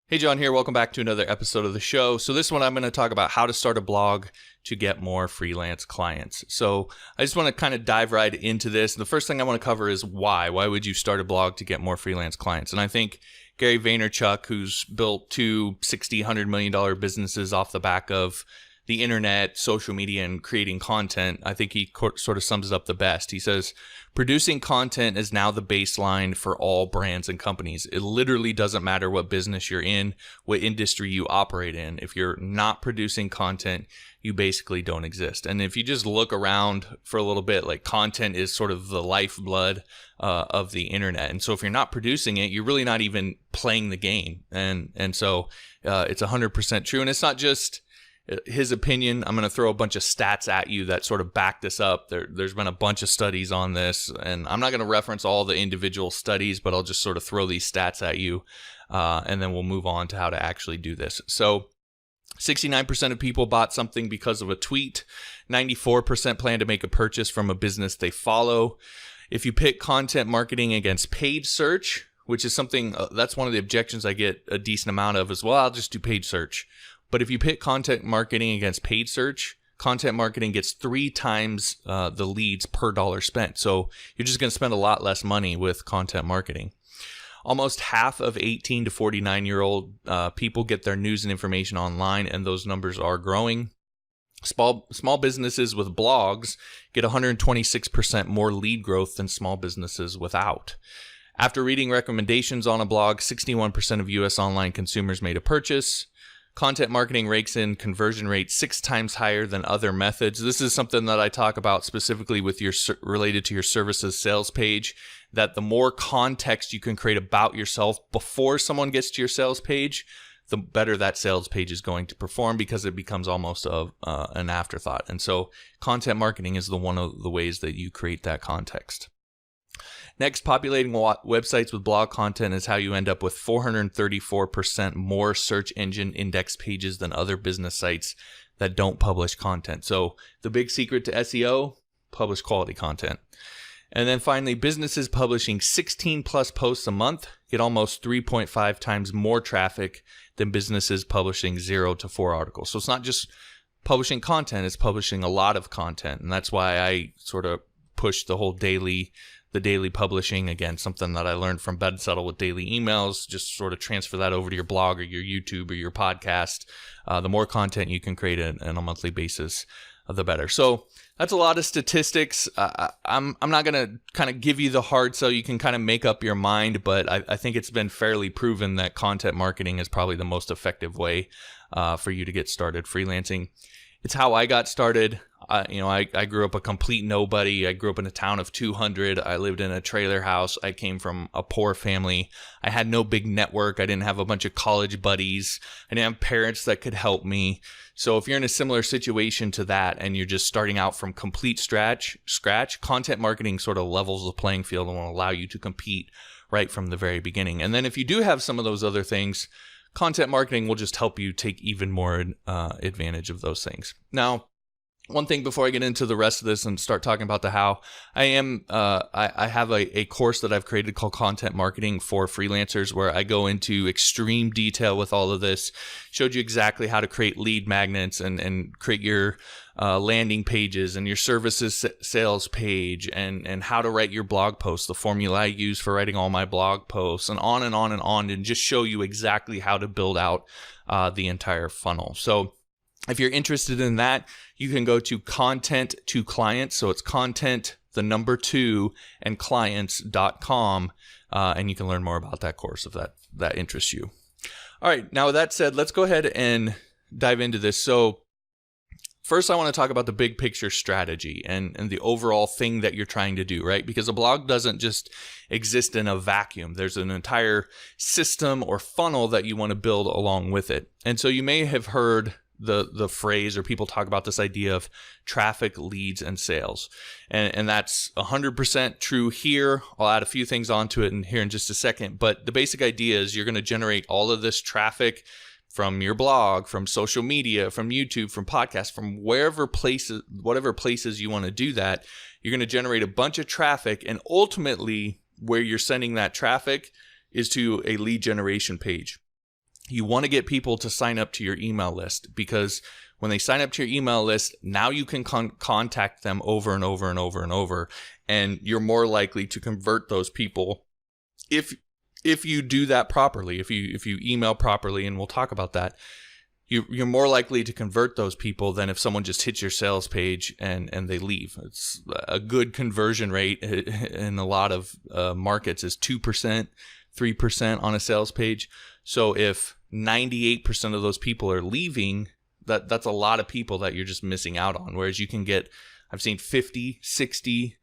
Hey, John here. Welcome back to another episode of the show. So this one, I'm going to talk about how to start a blog to get more freelance clients. So I just want to kind of dive right into this. The first thing I want to cover is why. Why would you start a blog to get more freelance clients? And I think Gary Vaynerchuk, who's built two $60, $100 million businesses off the back of the internet, social media, and creating content, I think he sort of sums it up the best. He says, producing content is now the baseline for all brands and companies. It literally doesn't matter what business you're in, what industry you operate in. If you're not producing content, you basically don't exist. And if you just look around for a little bit, like content is sort of the lifeblood of the internet. And so if you're not producing it, you're really not even playing the game. And so it's 100% true. And it's not just his opinion. I'm going to throw a bunch of stats at you that sort of back this up. There's been a bunch of studies on this, and I'm not going to reference all the individual studies, but I'll just sort of throw these stats at you, and then we'll move on to how to actually do this. So 69% of people bought something because of a tweet. 94% plan to make a purchase from a business they follow. If you pick content marketing against paid search, which is something, that's one of the objections I get a decent amount of as well, I'll just do paid search. But if you pick content marketing against paid search, content marketing gets 3 times the leads per dollar spent. So you're just going to spend a lot less money with content marketing. Almost half of 18 to 49-year-old people get their news and information online, and those numbers are growing. Small businesses with blogs get 126% more lead growth than small businesses without. After reading recommendations on a blog, 61% of U.S. online consumers made a purchase. Content marketing rakes in conversion rates 6 times higher than other methods. This is something that I talk about specifically with your related to your services sales page, that the more context you can create about yourself before someone gets to your sales page, the better that sales page is going to perform, because it becomes almost an afterthought. And so content marketing is one of the ways that you create that context. Next, populating websites with blog content is how you end up with 434% more search engine index pages than other business sites that don't publish content. So the big secret to SEO, publish quality content. And then finally, businesses publishing 16 plus posts a month get almost 3.5 times more traffic than businesses publishing 0 to 4 articles. So it's not just publishing content, it's publishing a lot of content. And that's why I sort of push the whole daily publishing. Again, something that I learned from Bed Settle with daily emails. Just sort of transfer that over to your blog or your YouTube or your podcast. The more content you can create on a monthly basis, the better. So that's a lot of statistics. I'm not going to kind of give you the hard sell. You can kind of make up your mind, but I think it's been fairly proven that content marketing is probably the most effective way for you to get started freelancing. It's how I got started. I grew up a complete nobody. I grew up in a town of 200. I lived in a trailer house. I came from a poor family. I had no big network. I didn't have a bunch of college buddies. I didn't have parents that could help me. So if you're in a similar situation to that and you're just starting out from complete scratch, content marketing sort of levels the playing field and will allow you to compete right from the very beginning. And then if you do have some of those other things, content marketing will just help you take even more advantage of those things. Now, one thing before I get into the rest of this and start talking about the how, I have a course that I've created called Content Marketing for Freelancers, where I go into extreme detail with all of this. Showed you exactly how to create lead magnets and create your landing pages and your services sales page, and how to write your blog posts, the formula I use for writing all my blog posts, and on and on and on, and just show you exactly how to build out the entire funnel. So if you're interested in that, you can go to Content to Clients. So it's content, the number 2, and clients.com, and you can learn more about that course if that interests you. All right, now with that said, let's go ahead and dive into this. So first, I want to talk about the big picture strategy and the overall thing that you're trying to do, right? Because a blog doesn't just exist in a vacuum. There's an entire system or funnel that you want to build along with it. And so you may have heard the phrase, or people talk about this idea of traffic, leads, and sales. And that's 100% true here. I'll add a few things onto it here in just a second. But the basic idea is you're going to generate all of this traffic from your blog, from social media, from YouTube, from podcasts, from whatever places you want to do that. You're going to generate a bunch of traffic, and ultimately where you're sending that traffic is to a lead generation page. You want to get people to sign up to your email list, because when they sign up to your email list, now you can contact them over and over and over and over, and you're more likely to convert those people if you do that properly. If you email properly, and we'll talk about that, you're more likely to convert those people than if someone just hits your sales page and they leave. It's a good conversion rate in a lot of markets is 2%, 3% on a sales page. So if 98% of those people are leaving, that's a lot of people that you're just missing out on. Whereas you can get, I've seen 50, 60%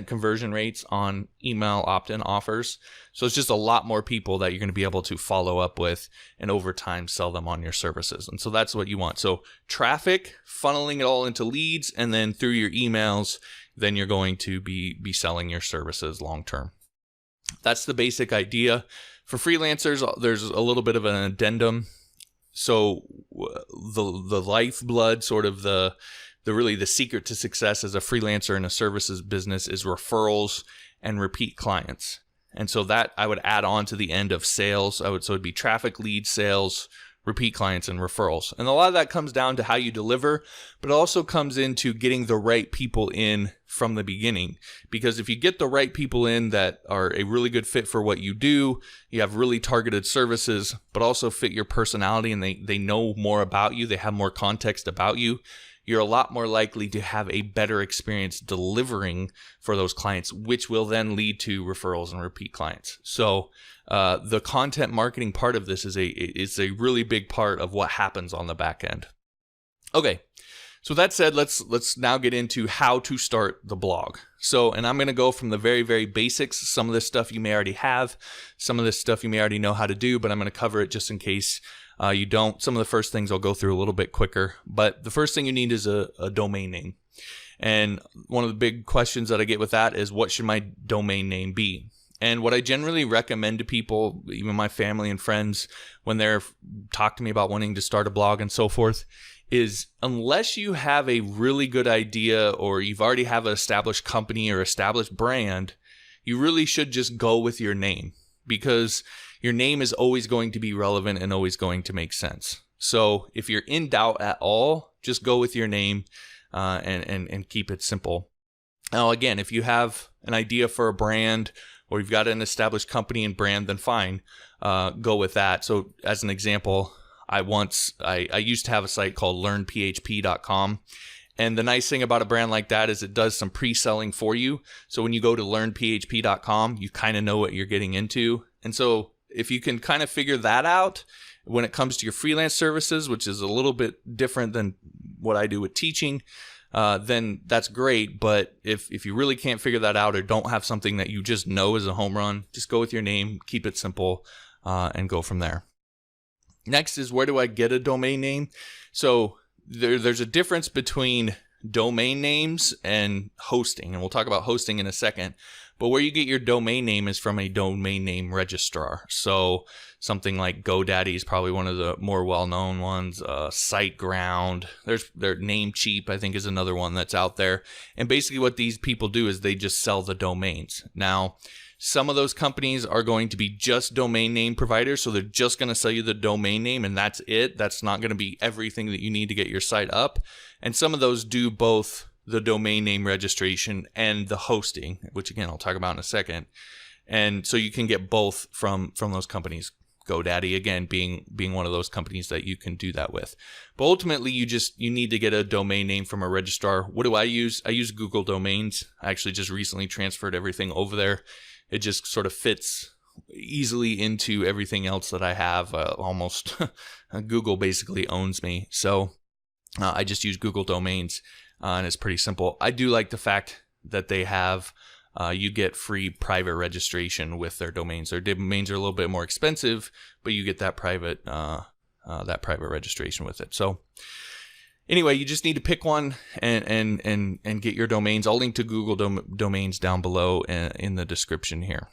conversion rates on email opt-in offers. So it's just a lot more people that you're going to be able to follow up with and over time sell them on your services. And so that's what you want. So traffic, funneling it all into leads, and then through your emails, then you're going to be selling your services long term. That's the basic idea. For freelancers, there's a little bit of an addendum. So the lifeblood, sort of the really the secret to success as a freelancer in a services business is referrals and repeat clients. And so that I would add on to the end of sales. So it'd be traffic, lead, sales, repeat clients, and referrals. And a lot of that comes down to how you deliver, but it also comes into getting the right people in from the beginning. Because if you get the right people in that are a really good fit for what you do, you have really targeted services, but also fit your personality, and they know more about you, they have more context about you, you're a lot more likely to have a better experience delivering for those clients, which will then lead to referrals and repeat clients. So the content marketing part of this is a really big part of what happens on the back end. Okay, so that said, let's now get into how to start the blog. So, and I'm going to go from the very, very basics. Some of this stuff you may already have, some of this stuff you may already know how to do, but I'm going to cover it just in case you don't. Some of the first things I'll go through a little bit quicker, but the first thing you need is a domain name. And one of the big questions that I get with that is, what should my domain name be? And what I generally recommend to people, even my family and friends, when they're talk to me about wanting to start a blog and so forth, is unless you have a really good idea or you've already have an established company or established brand, you really should just go with your name, because your name is always going to be relevant and always going to make sense. So if you're in doubt at all, just go with your name and keep it simple. Now, again, if you have an idea for a brand or you've got an established company and brand, then fine, go with that. So as an example, I used to have a site called learnphp.com. And the nice thing about a brand like that is it does some pre-selling for you. So when you go to learnphp.com, you kind of know what you're getting into. And so if you can kind of figure that out when it comes to your freelance services, which is a little bit different than what I do with teaching, then that's great. But if you really can't figure that out or don't have something that you just know is a home run, just go with your name, keep it simple, and go from there. Next is, where do I get a domain name? So there's a difference between domain names and hosting, and we'll talk about hosting in a second. But where you get your domain name is from a domain name registrar. So something like GoDaddy is probably one of the more well-known ones. SiteGround, their Namecheap, I think, is another one that's out there. And basically what these people do is they just sell the domains. Now, some of those companies are going to be just domain name providers, so they're just going to sell you the domain name and that's it. That's not going to be everything that you need to get your site up. And some of those do both the domain name registration and the hosting, which again, I'll talk about in a second. And so you can get both from those companies. GoDaddy, again, being one of those companies that you can do that with. But ultimately, you need to get a domain name from a registrar. What do I use? I use Google Domains. I actually just recently transferred everything over there. It just sort of fits easily into everything else that I have. Almost Google basically owns me. So I just use Google Domains, and it's pretty simple. I do like the fact that they have you get free private registration with their domains. Their domains are a little bit more expensive, but you get that private registration with it. So anyway, you just need to pick one and get your domains. I'll link to Google Domains down below in the description here.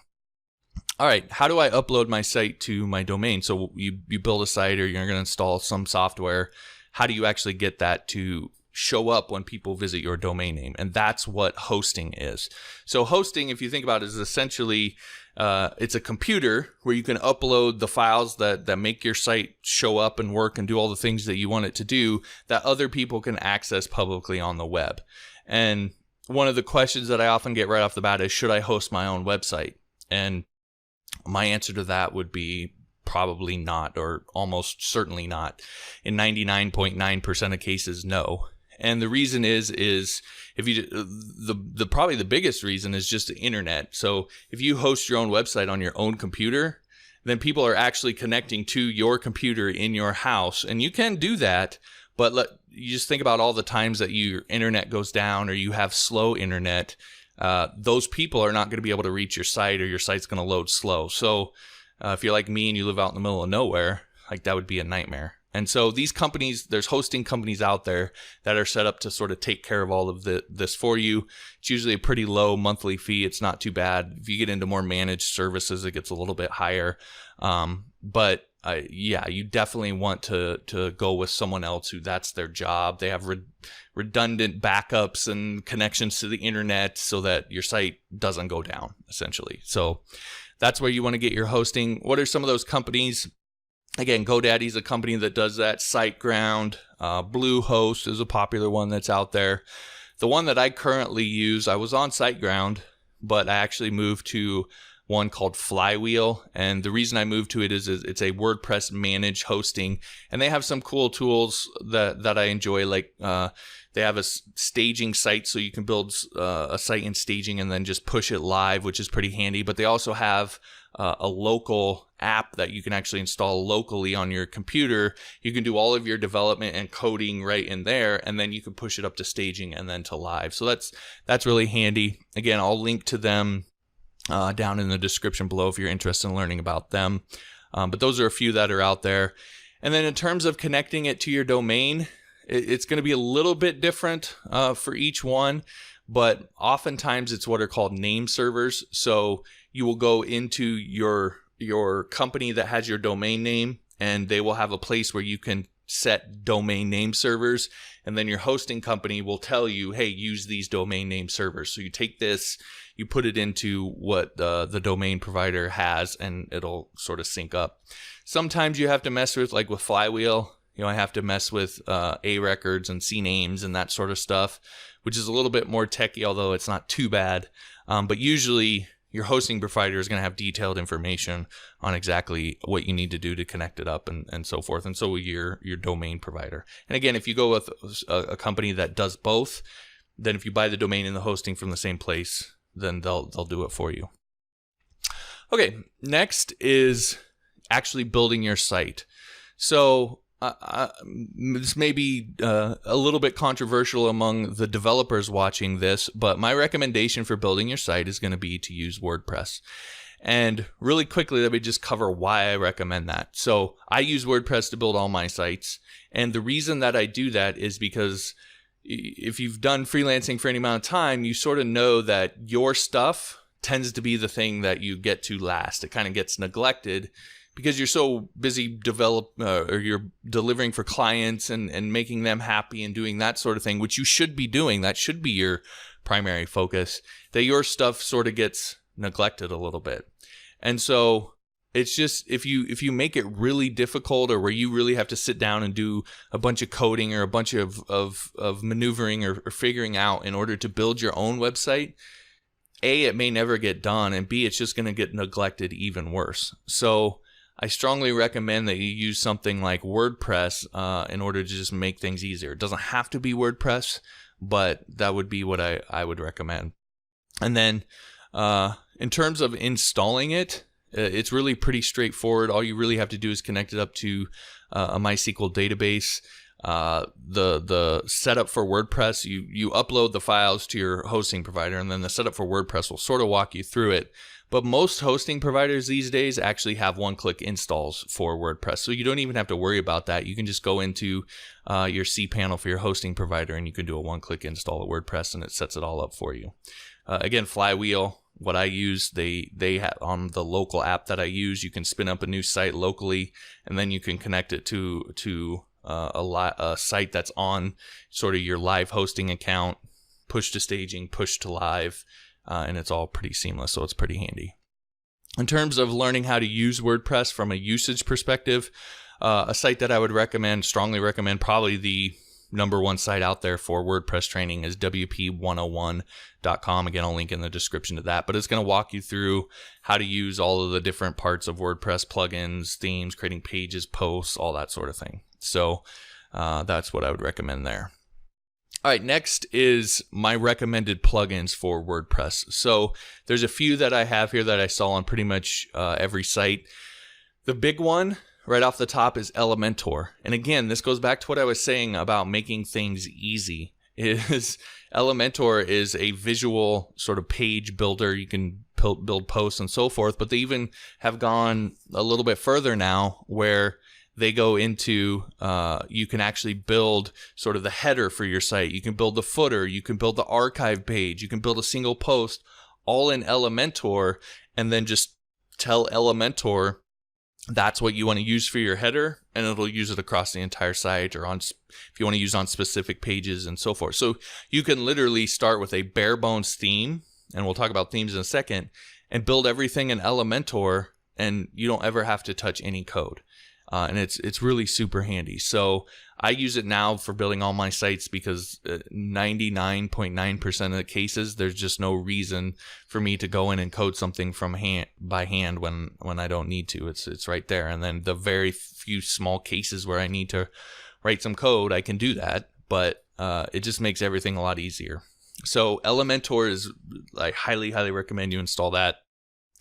All right, how do I upload my site to my domain? So you build a site or you're going to install some software. How do you actually get that to show up when people visit your domain name. And that's what hosting is. So hosting, if you think about it, is essentially it's a computer where you can upload the files that make your site show up and work and do all the things that you want it to do that other people can access publicly on the web. And one of the questions that I often get right off the bat is, should I host my own website? And my answer to that would be probably not, or almost certainly not. In 99.9% of cases, no. And the reason is if you probably the biggest reason is just the internet. So if you host your own website on your own computer, then people are actually connecting to your computer in your house, and you can do that. But you just think about all the times that your internet goes down or you have slow internet. Those people are not going to be able to reach your site, or your site's going to load slow. So if you're like me and you live out in the middle of nowhere, like that would be a nightmare. And so these companies, there's hosting companies out there that are set up to sort of take care of all of this for you. It's usually a pretty low monthly fee. It's not too bad. If you get into more managed services, it gets a little bit higher. But yeah, you definitely want to go with someone else who that's their job. They have redundant backups and connections to the internet so that your site doesn't go down, essentially. So that's where you want to get your hosting. What are some of those companies? Again, GoDaddy is a company that does that. SiteGround, Bluehost is a popular one that's out there. The one that I currently use, I was on SiteGround, but I actually moved to one called Flywheel. And the reason I moved to it is it's a WordPress managed hosting, and they have some cool tools that I enjoy. Like they have a staging site, so you can build a site in staging and then just push it live, which is pretty handy. But they also have a local app that you can actually install locally on your computer. You can do all of your development and coding right in there, and then you can push it up to staging and then to live. So that's really handy. Again, I'll link to them down in the description below if you're interested in learning about them. But those are a few that are out there. And then in terms of connecting it to your domain, it's going to be a little bit different for each one, but oftentimes it's what are called name servers. So you will go into your company that has your domain name, and they will have a place where you can set domain name servers, and then your hosting company will tell you, hey, use these domain name servers. So you take this, you put it into what the domain provider has, and it'll sort of sync up. Sometimes you have to mess with, like with Flywheel, I have to mess with A records and C names and that sort of stuff, which is a little bit more techy, although it's not too bad. But usually your hosting provider is going to have detailed information on exactly what you need to do to connect it up and so forth. And so will your domain provider. And again, if you go with a company that does both, then if you buy the domain and the hosting from the same place, then they'll do it for you. Okay, next is actually building your site. So this may be a little bit controversial among the developers watching this, but my recommendation for building your site is going to be to use WordPress. And really quickly, let me just cover why I recommend that. So I use WordPress to build all my sites. And the reason that I do that is because if you've done freelancing for any amount of time, you sort of know that your stuff tends to be the thing that you get to last. It kind of gets neglected because you're so busy or you're delivering for clients and making them happy and doing that sort of thing, which you should be doing. That should be your primary focus, that your stuff sort of gets neglected a little bit. And so it's just, if you make it really difficult, or where you really have to sit down and do a bunch of coding or a bunch of maneuvering or figuring out in order to build your own website, A, it may never get done, and B, it's just going to get neglected even worse. So I strongly recommend that you use something like WordPress in order to just make things easier. It doesn't have to be WordPress, but that would be what I would recommend. And then in terms of installing it, it's really pretty straightforward. All you really have to do is connect it up to a MySQL database. The setup for WordPress, you upload the files to your hosting provider, and then the setup for WordPress will sort of walk you through it. But most hosting providers these days actually have one-click installs for WordPress. So you don't even have to worry about that. You can just go into your cPanel for your hosting provider, and you can do a one-click install of WordPress, and it sets it all up for you. Again, Flywheel, what I use, they have on the local app that I use, you can spin up a new site locally, and then you can connect it to a site that's on sort of your live hosting account, push to staging, push to live, and it's all pretty seamless, so it's pretty handy. In terms of learning how to use WordPress from a usage perspective, a site that I would strongly recommend, probably the #1 site out there for WordPress training is WP101.com. Again, I'll link in the description to that, but it's going to walk you through how to use all of the different parts of WordPress, plugins, themes, creating pages, posts, all that sort of thing. So that's what I would recommend there. All right, next is my recommended plugins for WordPress. So there's a few that I have here that I saw on pretty much every site. The big one right off the top is Elementor. And again, this goes back to what I was saying about making things easy. Elementor is a visual sort of page builder. You can build posts and so forth, but they even have gone a little bit further now where they go into, you can actually build sort of the header for your site. You can build the footer. You can build the archive page. You can build a single post all in Elementor, and then just tell Elementor that's what you want to use for your header, and it'll use it across the entire site, or if you want to use on specific pages and so forth. So you can literally start with a bare bones theme, and we'll talk about themes in a second, and build everything in Elementor, and you don't ever have to touch any code. And it's really super handy. So I use it now for building all my sites because 99.9% of the cases, there's just no reason for me to go in and code something by hand when I don't need to. It's right there. And then the very few small cases where I need to write some code, I can do that. But it just makes everything a lot easier. So Elementor is, I highly, highly recommend you install that.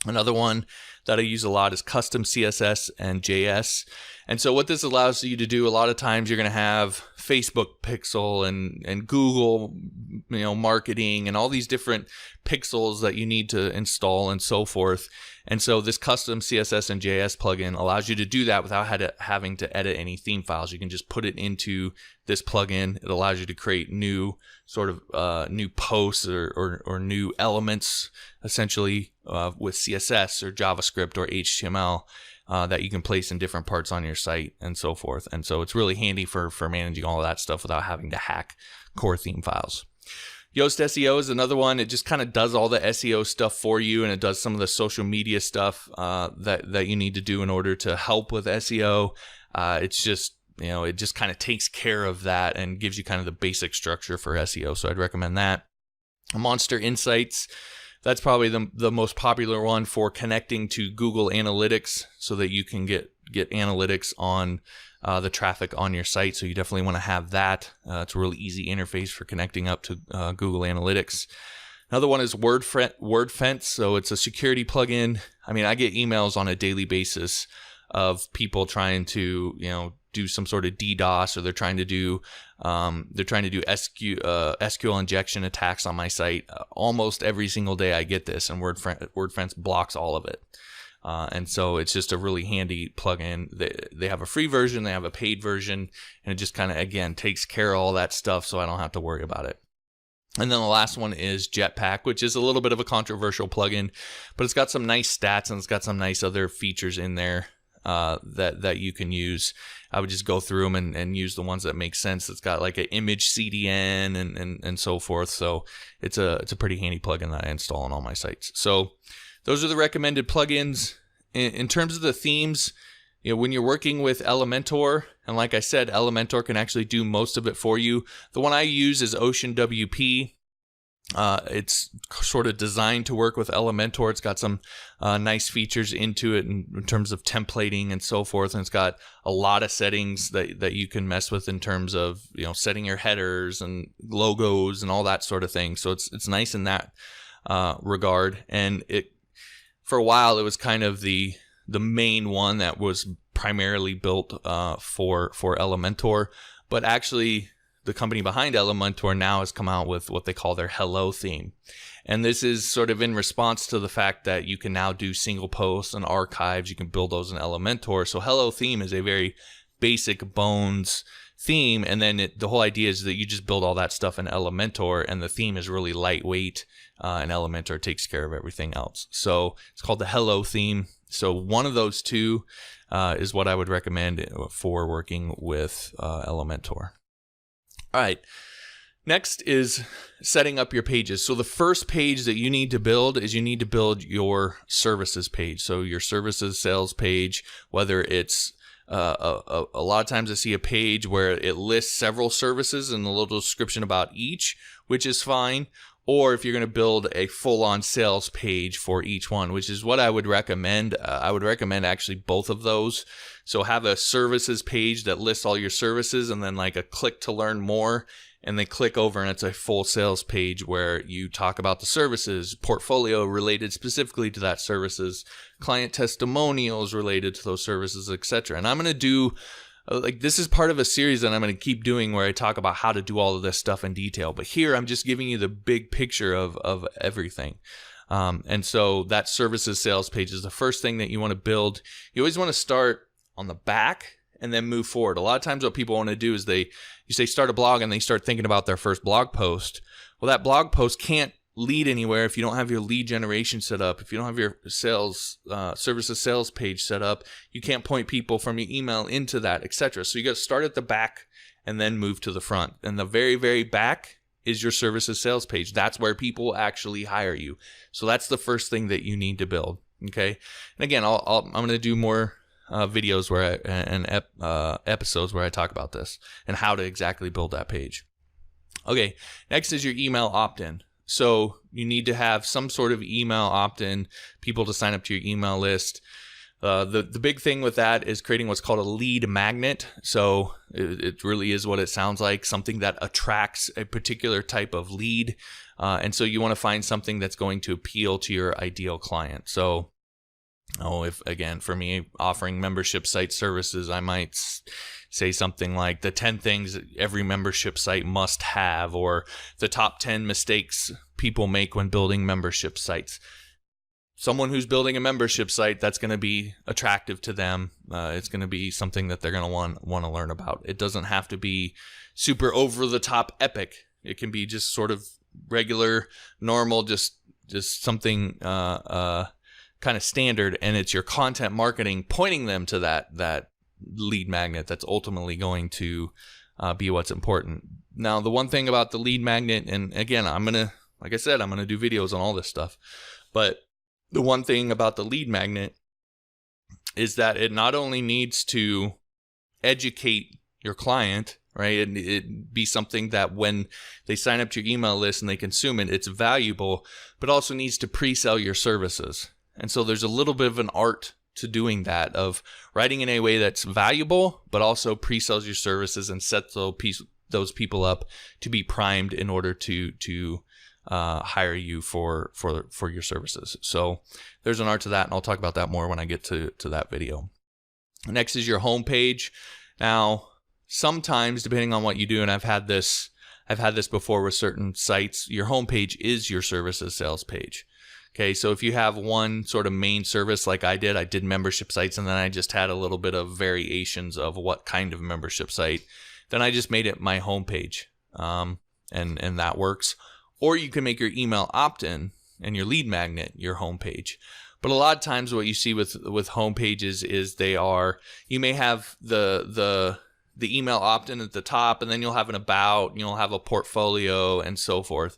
Another one that I use a lot is custom CSS and JS. And so what this allows you to do, a lot of times you're going to have Facebook pixel and Google, marketing and all these different pixels that you need to install and so forth. And so this custom CSS and JS plugin allows you to do that without having to edit any theme files. You can just put it into this plugin. It allows you to create new sort of new posts or new elements, essentially with CSS or JavaScript or HTML that you can place in different parts on your site and so forth. And so it's really handy for managing all of that stuff without having to hack core theme files. Yoast SEO is another one. It just kind of does all the SEO stuff for you, and it does some of the social media stuff that you need to do in order to help with SEO. It's just, it just kind of takes care of that and gives you kind of the basic structure for SEO. So I'd recommend that. Monster Insights, that's probably the most popular one for connecting to Google Analytics so that you can get analytics on the traffic on your site. So you definitely want to have that. It's a really easy interface for connecting up to Google Analytics. Another one is WordFence. So it's a security plugin. I mean, I get emails on a daily basis of people trying to, do some sort of DDoS, or they're trying to do SQL injection attacks on my site. Almost every single day I get this, and WordFence blocks all of it. And so it's just a really handy plugin. They have a free version, they have a paid version, and it just kind of, again, takes care of all that stuff so I don't have to worry about it. And then the last one is Jetpack, which is a little bit of a controversial plugin, but it's got some nice stats and it's got some nice other features in there that you can use. I would just go through them and use the ones that make sense. It's got like an image CDN and so forth. So it's a pretty handy plugin that I install on all my sites. So those are the recommended plugins. In terms of the themes, when you're working with Elementor, and like I said, Elementor can actually do most of it for you. The one I use is Ocean WP. It's sort of designed to work with Elementor. It's got some nice features into it in terms of templating and so forth. And it's got a lot of settings that you can mess with in terms of, setting your headers and logos and all that sort of thing. So it's nice in that regard. And for a while, it was kind of the main one that was primarily built for Elementor. But actually, the company behind Elementor now has come out with what they call their Hello theme. And this is sort of in response to the fact that you can now do single posts and archives. You can build those in Elementor. So Hello theme is a very basic bones theme. And then the whole idea is that you just build all that stuff in Elementor, and the theme is really lightweight, and Elementor takes care of everything else. So it's called the Hello theme. So one of those two is what I would recommend for working with Elementor. All right. Next is setting up your pages. So the first page that you need to build is you need to build your services page. So your services sales page, whether it's a lot of times I see a page where it lists several services and a little description about each, which is fine. Or if you're going to build a full-on sales page for each one, which is what I would recommend. I would recommend actually both of those. So have a services page that lists all your services and then like a click to learn more. And they click over and it's a full sales page where you talk about the services, portfolio related specifically to that services, client testimonials related to those services, etc. And I'm going to do, this is part of a series that I'm going to keep doing where I talk about how to do all of this stuff in detail. But here I'm just giving you the big picture of everything. And so that services sales page is the first thing that you want to build. You always want to start on the back and then move forward. A lot of times what people want to do is you say start a blog and they start thinking about their first blog post. Well, that blog post can't lead anywhere if you don't have your lead generation set up, if you don't have your services sales page set up. You can't point people from your email into that, etc. So you got to start at the back and then move to the front. And the very, very back is your services sales page. That's where people actually hire you. So that's the first thing that you need to build. Okay. And again, I'm going to do more videos episodes where I talk about this and how to exactly build that page. Okay, next is your email opt-in. So you need to have some sort of email opt-in, people to sign up to your email list. The big thing with that is creating what's called a lead magnet. So it really is what it sounds like, something that attracts a particular type of lead. And so you want to find something that's going to appeal to your ideal client. So if again, for me, offering membership site services, I might say something like the 10 things every membership site must have, or the top 10 mistakes people make when building membership sites. Someone who's building a membership site, that's going to be attractive to them. It's going to be something that they're going to want to learn about. It doesn't have to be super over the top epic. It can be just sort of regular, normal, just something kind of standard, and it's your content marketing pointing them to that lead magnet that's ultimately going to be what's important. Now, the one thing about the lead magnet, and again, like I said, I'm going to do videos on all this stuff, but the one thing about the lead magnet is that it not only needs to educate your client, right? And it be something that when they sign up to your email list and they consume it, it's valuable, but also needs to pre-sell your services. And so there's a little bit of an art to doing that, of writing in a way that's valuable, but also pre-sells your services and sets those people up to be primed in order to hire you for your services. So there's an art to that, and I'll talk about that more when I get to that video. Next is your homepage. Now, sometimes, depending on what you do, and I've had this before with certain sites, your homepage is your services sales page. Okay, so if you have one sort of main service like I did membership sites, and then I just had a little bit of variations of what kind of membership site, then I just made it my homepage, and that works. Or you can make your email opt-in and your lead magnet your homepage. But a lot of times what you see with homepages is you may have the email opt-in at the top, and then you'll have an about, and you'll have a portfolio and so forth.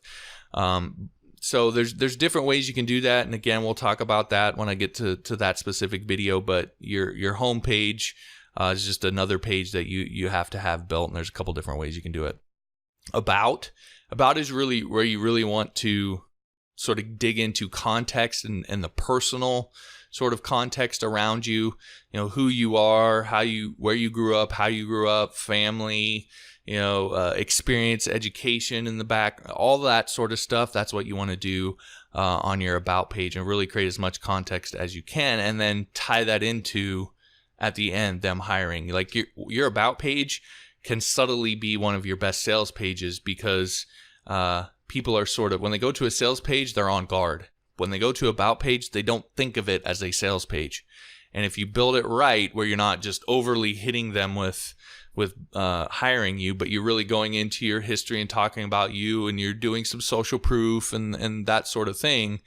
So there's different ways you can do that, and again, we'll talk about that when I get to that specific video. But your home page is just another page that you have to have built, and there's a couple different ways you can do it. About is really where you really want to sort of dig into context and the personal sort of context around you. You know, who you are, where you grew up, family, experience, education in the back, all that sort of stuff. That's what you want to do on your about page, and really create as much context as you can, and then tie that into, at the end, them hiring. Like your about page can subtly be one of your best sales pages, because people are sort of, when they go to a sales page, they're on guard. When they go to about page, they don't think of it as a sales page. And if you build it right, where you're not just overly hitting them with hiring you, but you're really going into your history and talking about you, and you're doing some social proof and that sort of thing,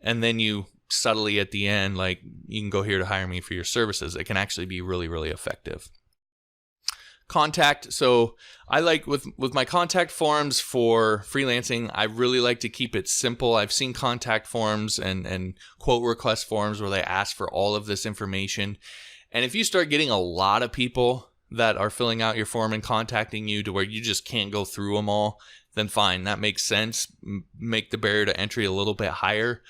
and then you subtly at the end, like, you can go here to hire me for your services. It can actually be really, really effective. Contact. So I like with my contact forms for freelancing, I really like to keep it simple. I've seen contact forms and quote request forms where they ask for all of this information. And if you start getting a lot of people that are filling out your form and contacting you to where you just can't go through them all, then fine, that makes sense. Make the barrier to entry a little bit higher.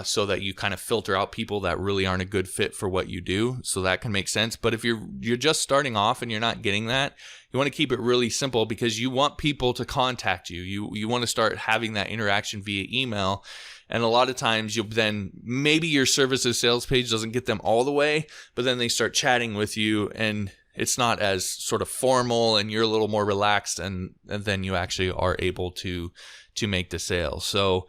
So that you kind of filter out people that really aren't a good fit for what you do. So that can make sense. But if you're just starting off and you're not getting that, you want to keep it really simple because you want people to contact you. You want to start having that interaction via email. And a lot of times you'll then, maybe your services sales page doesn't get them all the way, but then they start chatting with you and it's not as sort of formal and you're a little more relaxed and then you actually are able to make the sale. So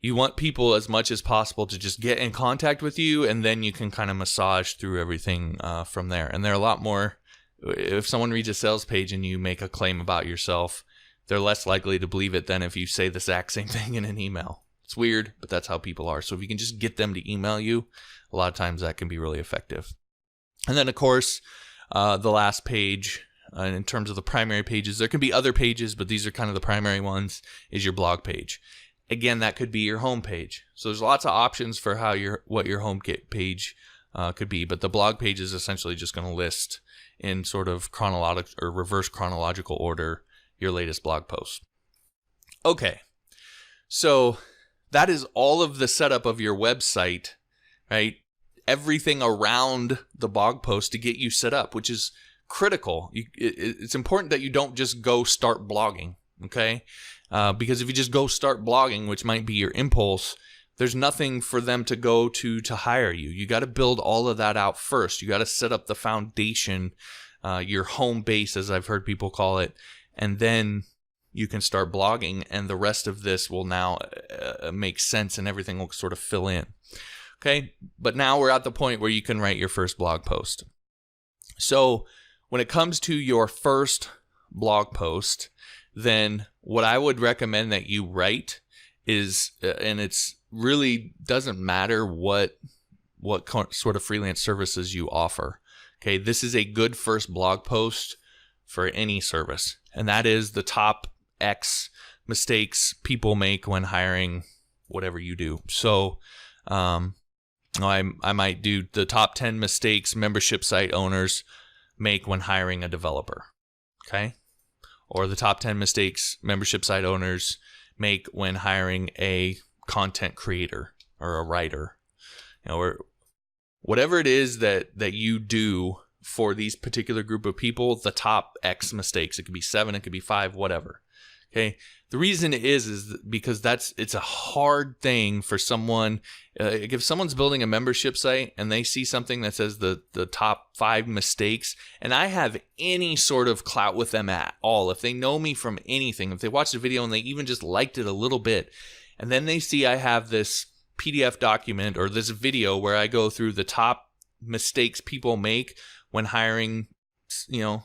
you want people as much as possible to just get in contact with you, and then you can kind of massage through everything from there. And they're a lot more, if someone reads a sales page and you make a claim about yourself, they're less likely to believe it than if you say the exact same thing in an email. It's weird, but that's how people are. So if you can just get them to email you, a lot of times that can be really effective. And then, of course, the last page, in terms of the primary pages, there can be other pages, but these are kind of the primary ones, is your blog page. Again, that could be your home page. So there's lots of options for what your home page could be, but the blog page is essentially just going to list in sort of chronological or reverse chronological order your latest blog post. Okay, so that is all of the setup of your website, right? Everything around the blog post to get you set up, which is critical. It's important that you don't just go start blogging, okay? Because if you just go start blogging, which might be your impulse, there's nothing for them to go to hire you. You got to build all of that out first. You got to set up the foundation, your home base, as I've heard people call it, and then you can start blogging, and the rest of this will now make sense, and everything will sort of fill in. Okay, but now we're at the point where you can write your first blog post. So when it comes to your first blog post, then what I would recommend that you write is, and it's really doesn't matter what sort of freelance services you offer. Okay, this is a good first blog post for any service, and that is the top X mistakes people make when hiring whatever you do. So I might do the top 10 mistakes membership site owners make when hiring a developer. Okay. Or the top 10 mistakes membership site owners make when hiring a content creator or a writer, or whatever it is that you do for these particular group of people, the top X mistakes. It could be 7, it could be 5, whatever. Okay. The reason is because it's a hard thing for someone. If someone's building a membership site and they see something that says the top 5 mistakes, and I have any sort of clout with them at all, if they know me from anything, if they watched the video and they even just liked it a little bit, and then they see I have this PDF document or this video where I go through the top mistakes people make when hiring,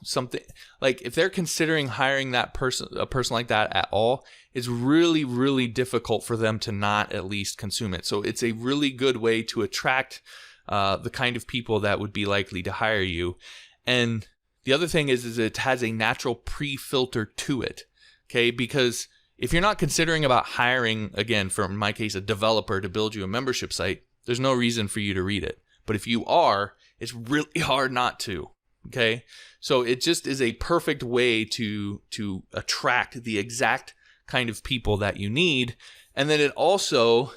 something, like if they're considering hiring a person like that at all, it's really, really difficult for them to not at least consume it. So it's a really good way to attract the kind of people that would be likely to hire you. And the other thing is it has a natural pre-filter to it. Okay, because if you're not considering about hiring, again, for in my case, a developer to build you a membership site, there's no reason for you to read it. But if you are, it's really hard not to. Okay, so it just is a perfect way to attract the exact kind of people that you need. And then it also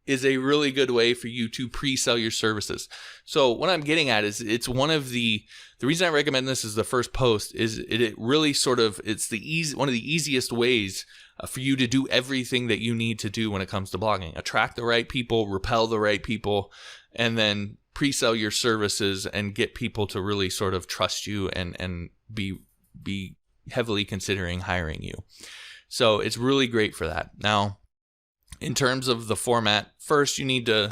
is a really good way for you to pre-sell your services. So what I'm getting at is it's one of the reason I recommend this as the first post is it really sort of, it's one of the easiest ways for you to do everything that you need to do when it comes to blogging. Attract the right people, repel the right people, and then pre-sell your services and get people to really sort of trust you and be heavily considering hiring you. So it's really great for that. Now, in terms of the format, first you need to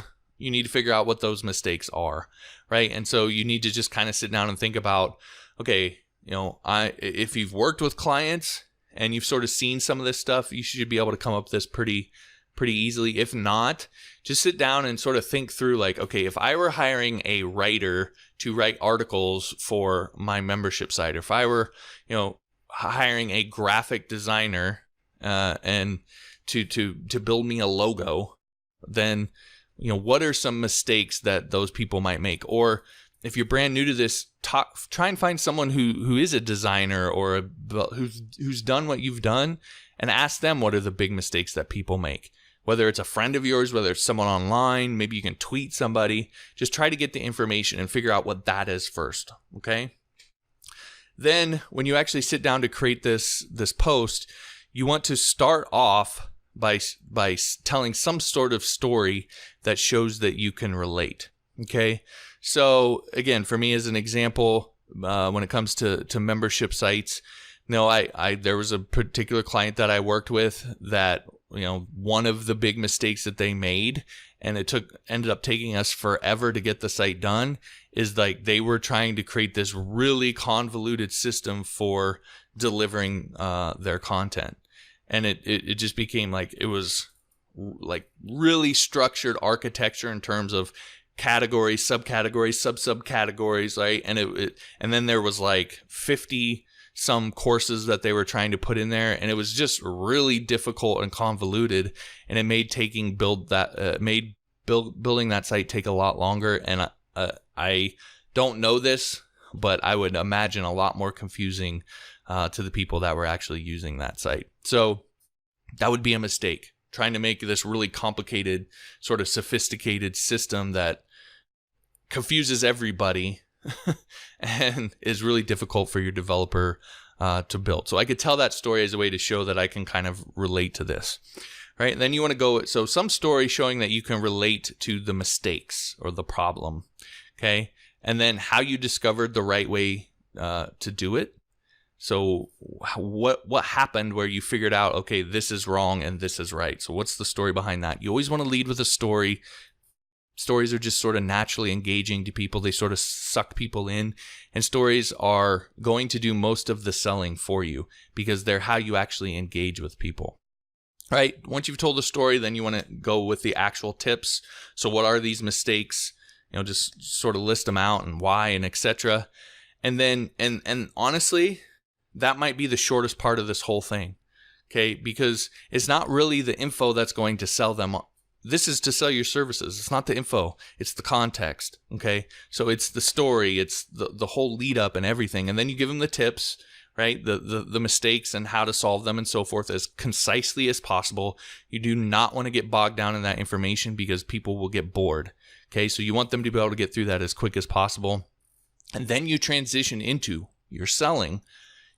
figure out what those mistakes are, right? And so you need to just kind of sit down and think about, okay, if you've worked with clients and you've sort of seen some of this stuff, you should be able to come up with this pretty pretty easily. If not, just sit down and sort of think through like, okay, if I were hiring a writer to write articles for my membership site, or if I were, hiring a graphic designer and to build me a logo, then, what are some mistakes that those people might make? Or if you're brand new to this, try and find someone who is a designer or who's done what you've done, and ask them what are the big mistakes that people make. Whether it's a friend of yours, whether it's someone online, maybe you can tweet somebody. Just try to get the information and figure out what that is first, okay? Then when you actually sit down to create this post, you want to start off by telling some sort of story that shows that you can relate, okay? So again, for me as an example, when it comes to membership sites, there was a particular client that I worked with that, one of the big mistakes that they made, and ended up taking us forever to get the site done, is like they were trying to create this really convoluted system for delivering their content. And it just became like, it was like really structured architecture in terms of categories, subcategories, subcategories, right? And then there was like 50 some courses that they were trying to put in there, and it was just really difficult and convoluted, and it made building that site take a lot longer. And I don't know this, but I would imagine a lot more confusing to the people that were actually using that site. So that would be a mistake, trying to make this really complicated, sort of sophisticated system that confuses everybody and is really difficult for your developer to build. So I could tell that story as a way to show that I can kind of relate to this, right? And then you want to so some story showing that you can relate to the mistakes or the problem, okay? And then how you discovered the right way to do it. So what happened where you figured out, okay, this is wrong and this is right. So what's the story behind that? You always want to lead with a story. Stories are just sort of naturally engaging to people. They sort of suck people in, and stories are going to do most of the selling for you because they're how you actually engage with people, right? Once you've told the story, then you want to go with the actual tips. So what are these mistakes? Just sort of list them out and why and etc. And then, and honestly, that might be the shortest part of this whole thing, okay? Because it's not really the info that's going to sell them. This is to sell your services. It's not the info. It's the context, okay? So it's the story. It's the whole lead up and everything. And then you give them the tips, right? The mistakes and how to solve them and so forth as concisely as possible. You do not want to get bogged down in that information because people will get bored, okay? So you want them to be able to get through that as quick as possible. And then you transition into your selling,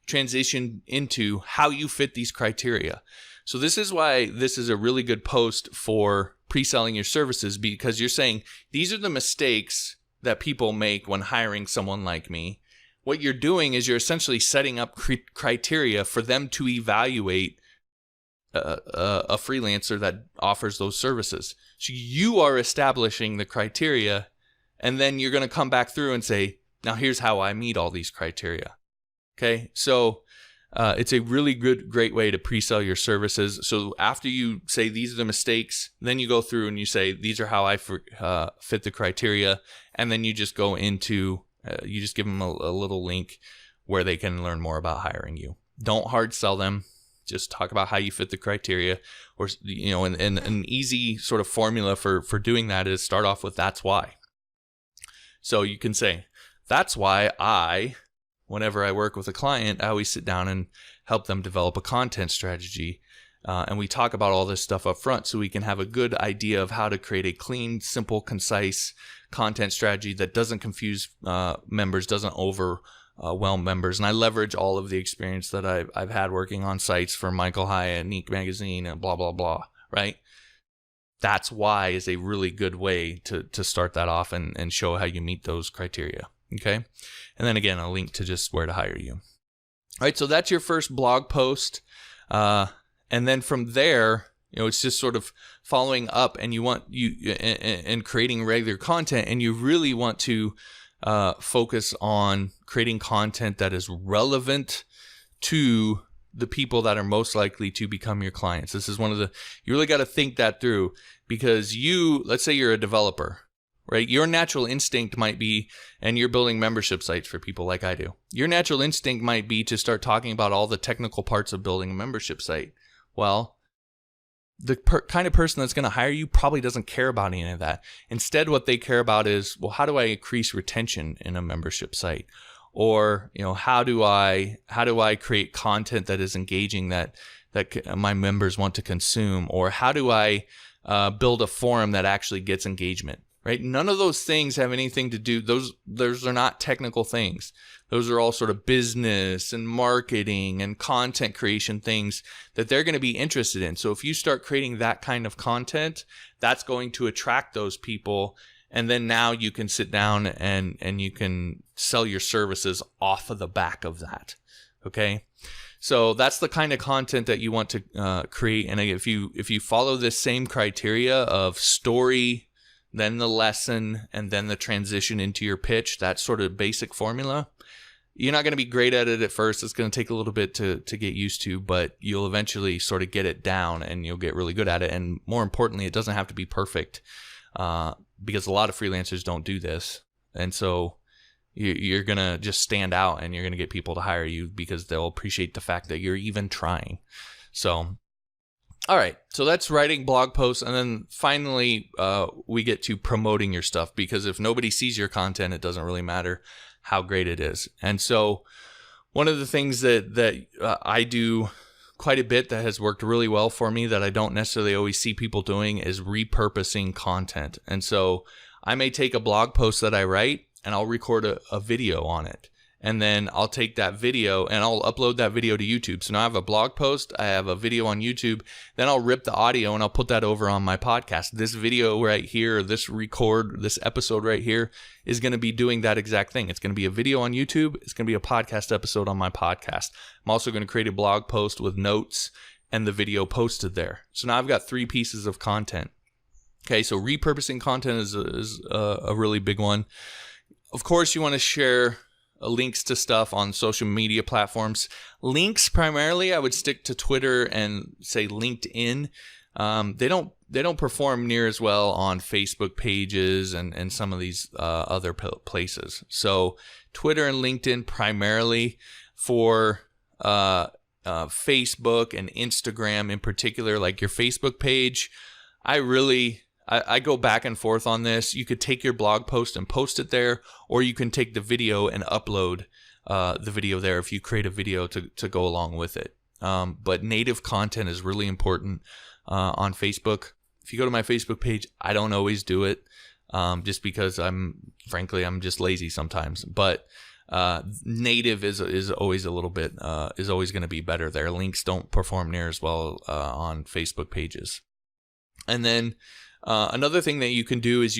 transition into how you fit these criteria. So this is why this is a really good post for pre-selling your services, because you're saying these are the mistakes that people make when hiring someone like me. What you're doing is you're essentially setting up criteria for them to evaluate a freelancer that offers those services. So you are establishing the criteria, and then you're going to come back through and say, now here's how I meet all these criteria. Okay, so it's a really great way to pre-sell your services. So after you say these are the mistakes, then you go through and you say these are how I fit the criteria, and then you just go into you just give them a little link where they can learn more about hiring you. Don't hard sell them. Just talk about how you fit the criteria, or and an easy sort of formula for doing that is start off with that's why. So you can say that's why whenever I work with a client, I always sit down and help them develop a content strategy. And we talk about all this stuff up front so we can have a good idea of how to create a clean, simple, concise content strategy that doesn't confuse members, doesn't overwhelm members. And I leverage all of the experience that I've had working on sites for Michael Hyatt, Neek Magazine, and blah, blah, blah, right? That's why is a really good way to start that off and show how you meet those criteria. Okay. And then again, a link to just where to hire you. All right. So that's your first blog post. And then from there, it's just sort of following up, and and creating regular content. And you really want to focus on creating content that is relevant to the people that are most likely to become your clients? This is you really got to think that through, because let's say you're a developer, right? Your natural instinct might be, and you're building membership sites for people like I do. Your natural instinct might be to start talking about all the technical parts of building a membership site. Well, the kind of person that's going to hire you probably doesn't care about any of that. Instead, what they care about is, well, how do I increase retention in a membership site? Or, how do I create content that is engaging that my members want to consume? Or how do I build a forum that actually gets engagement? Right? None of those things have anything to do. Those are not technical things. Those are all sort of business and marketing and content creation things that they're going to be interested in. So if you start creating that kind of content, that's going to attract those people. And then now you can sit down and you can sell your services off of the back of that. Okay. So that's the kind of content that you want to create. And if you follow this same criteria of story, then the lesson, and then the transition into your pitch, that sort of basic formula, you're not going to be great at it at first. It's going to take a little bit to get used to, but you'll eventually sort of get it down and you'll get really good at it. And more importantly, it doesn't have to be perfect, because a lot of freelancers don't do this. And so you're going to just stand out and you're going to get people to hire you because they'll appreciate the fact that you're even trying. So, all right. So that's writing blog posts. And then finally, we get to promoting your stuff, because if nobody sees your content, it doesn't really matter how great it is. And so one of the things that I do quite a bit that has worked really well for me that I don't necessarily always see people doing is repurposing content. And so I may take a blog post that I write and I'll record a video on it. And then I'll take that video and I'll upload that video to YouTube. So now I have a blog post, I have a video on YouTube, then I'll rip the audio and I'll put that over on my podcast. This video right here, this episode right here is going to be doing that exact thing. It's going to be a video on YouTube. It's going to be a podcast episode on my podcast. I'm also going to create a blog post with notes and the video posted there. So now I've got 3 pieces of content. Okay, so repurposing content is a really big one. Of course, you want to share links to stuff on social media platforms. Links primarily, I would stick to Twitter and say LinkedIn. They don't perform near as well on Facebook pages and some of these other places. So Twitter and LinkedIn primarily. For Facebook and Instagram in particular, like your Facebook page, I go back and forth on this. You could take your blog post and post it there, or you can take the video and upload the video there if you create a video to go along with it. But native content is really important on Facebook. If you go to my Facebook page, I don't always do it just because I'm just lazy sometimes. But native is always a little bit is always going to be better there. Links don't perform near as well on Facebook pages. And then another thing that you can do is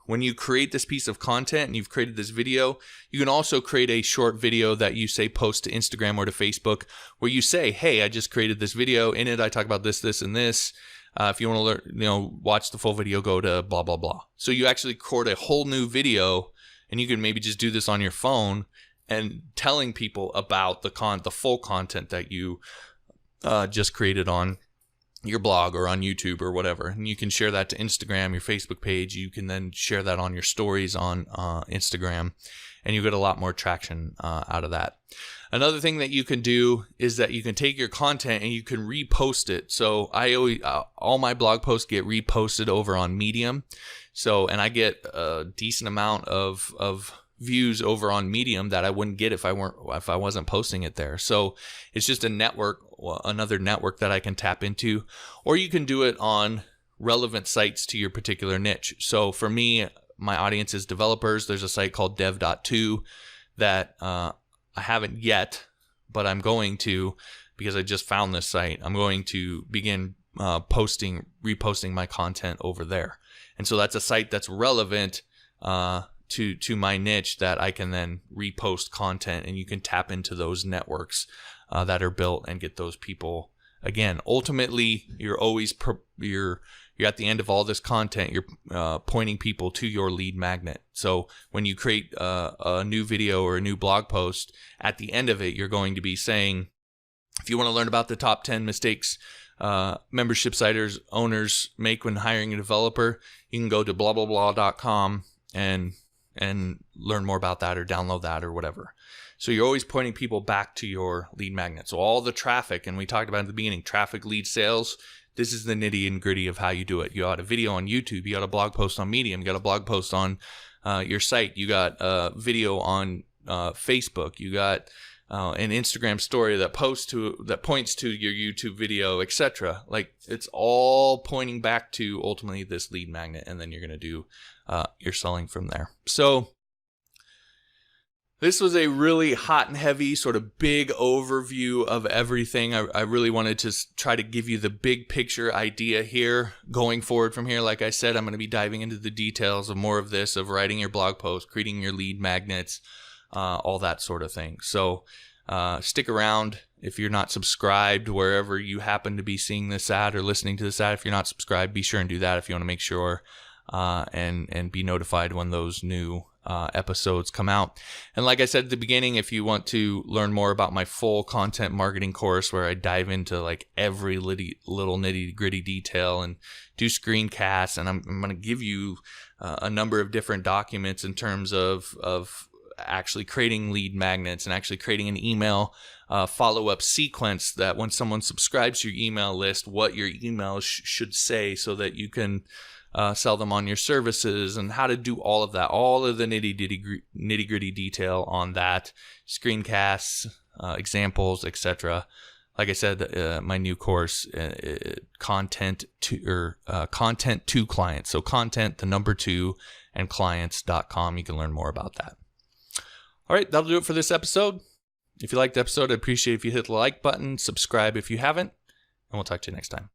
when you create this piece of content and you've created this video, you can also create a short video that you say post to Instagram or to Facebook, where you say, hey, I just created this video. In it, I talk about this, this, and this. If you want to watch the full video, go to blah, blah, blah. So you actually record a whole new video, and you can maybe just do this on your phone and telling people about the full content that you just created on your blog or on YouTube or whatever. And you can share that to Instagram, your Facebook page. You can then share that on your stories on Instagram, and you get a lot more traction out of that. Another thing that you can do is that you can take your content and you can repost it. So I always all my blog posts get reposted over on Medium. So, and I get a decent amount of views over on Medium that I wouldn't get if I wasn't posting it there. So it's just another network that I can tap into, or you can do it on relevant sites to your particular niche. So for me, my audience is developers. There's a site called dev.to that I haven't yet, but I'm going to, because I just found this site. I'm going to begin reposting my content over there. And so that's a site that's relevant to my niche that I can then repost content, and you can tap into those networks that are built and get those people. Again, ultimately, you're at the end of all this content, you're pointing people to your lead magnet. So when you create a new video or a new blog post, at the end of it, you're going to be saying, If you want to learn about the top 10 mistakes membership site owners make when hiring a developer, you can go to blah blah blah.com and learn more about that, or download that, or whatever. So you're always pointing people back to your lead magnet. So all the traffic, and we talked about at the beginning, traffic, lead, sales. This is the nitty and gritty of how you do it. You got a video on YouTube, you got a blog post on Medium, you got a blog post on your site, you got a video on Facebook, you got an Instagram story that points to your YouTube video, etc. Like, it's all pointing back to ultimately this lead magnet, and then you're going to do your selling from there. So this was a really hot and heavy sort of big overview of everything. I really wanted to try to give you the big picture idea here. Going forward from here, like I said, I'm going to be diving into the details of more of this, of writing your blog post, creating your lead magnets, all that sort of thing. So stick around. If you're not subscribed, wherever you happen to be seeing this ad or listening to this ad, if you're not subscribed, be sure and do that if you want to make sure and be notified when those new episodes come out. And like I said at the beginning, if you want to learn more about my full content marketing course, where I dive into like every little nitty gritty detail and do screencasts, and I'm going to give you a number of different documents in terms of actually creating lead magnets and actually creating an email follow-up sequence, that when someone subscribes to your email list, what your email should say, so that you can sell them on your services, and how to do all of that, all of the nitty-gritty detail on that, screencasts, examples, etc. Like I said, my new course, content to clients. So content, the number 2, and clients.com. You can learn more about that. All right, that'll do it for this episode. If you liked the episode, I'd appreciate if you hit the like button, subscribe if you haven't, and we'll talk to you next time.